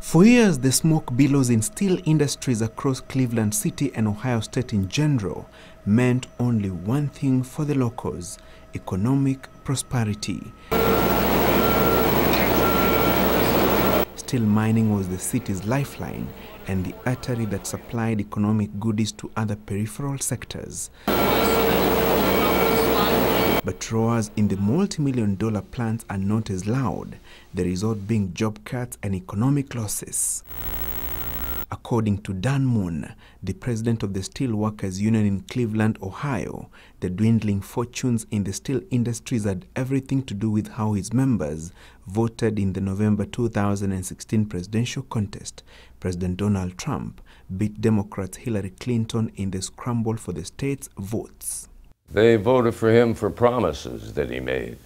For years, the smoke billows in steel industries across Cleveland City and Ohio State in general meant only one thing for the locals: economic prosperity. Steel mining was the city's lifeline and the artery that supplied economic goodies to other peripheral sectors. But roars in the multi-million-dollar plants are not as loud, the result being job cuts and economic losses. According to Dan Moon, the president of the Steelworkers Union in Cleveland, Ohio, the dwindling fortunes in the steel industries had everything to do with how his members voted in the November 2016 presidential contest. President Donald Trump beat Democrat Hillary Clinton in the scramble for the state's votes. They voted for him for promises that he made.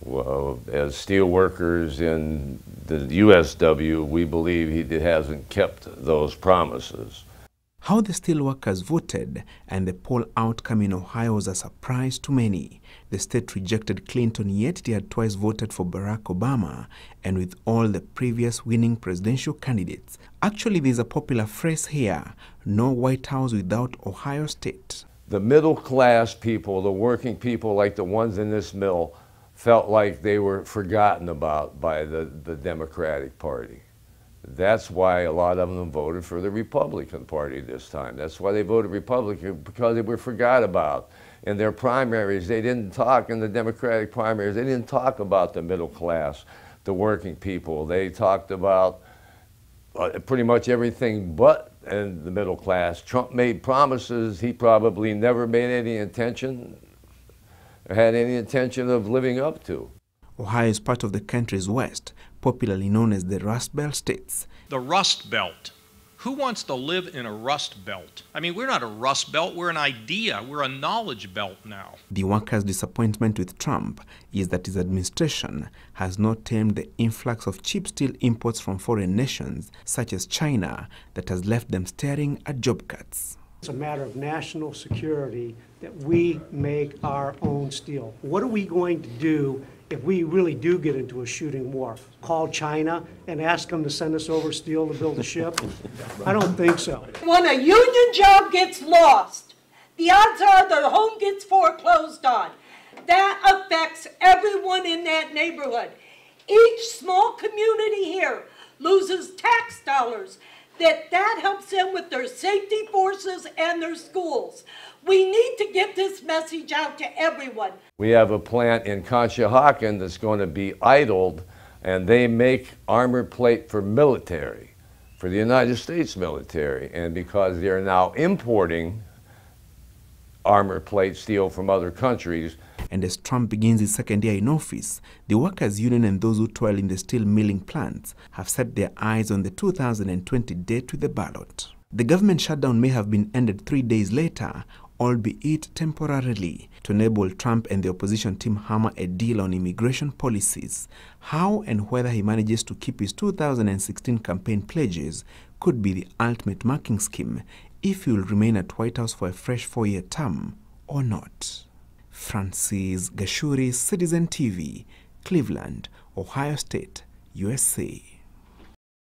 Well, as steel workers in the USW, we believe he hasn't kept those promises. How the steelworkers voted and the poll outcome in Ohio was a surprise to many. The state rejected Clinton, yet it had twice voted for Barack Obama, and with all the previous winning presidential candidates. Actually, there's a popular phrase here: no White House without Ohio State. The middle class people, the working people like the ones in this mill, felt like they were forgotten about by the Democratic Party. That's why a lot of them voted for the Republican Party this time. That's why they voted Republican, because they were forgot about. In their primaries, they didn't talk, in the Democratic primaries, they didn't talk about the middle class, the working people. They talked about pretty much everything but the middle class. Trump made promises he probably never made any intention or had any intention of living up to. Ohio is part of the country's west, popularly known as the Rust Belt states. The Rust Belt. Who wants to live in a Rust Belt? I mean, we're not a Rust Belt, we're an idea, we're a knowledge belt now. The workers' disappointment with Trump is that his administration has not tamed the influx of cheap steel imports from foreign nations, such as China, that has left them staring at job cuts. It's a matter of national security that we make our own steel. What are we going to do if we really do get into a shooting war? Call China and ask them to send us over steel to build a ship? I don't think so. When a union job gets lost, the odds are the home gets foreclosed on. That affects everyone in that neighborhood. Each small community here loses tax dollars. That helps them with their safety forces and their schools. We need to get this message out to everyone. We have a plant in Conshohocken that's going to be idled, and they make armor plate for military, for the United States military. And because they're now importing armor plate steel from other countries. And as Trump begins his second year in office, the workers' union and those who toil in the steel milling plants have set their eyes on the 2020 date with the ballot. The government shutdown may have been ended 3 days later, albeit temporarily, to enable Trump and the opposition team hammer a deal on immigration policies. How and whether he manages to keep his 2016 campaign pledges could be the ultimate marking scheme if he will remain at White House for a fresh 4-year term or not. Francis Gashuri, Citizen TV, Cleveland, Ohio State, USA.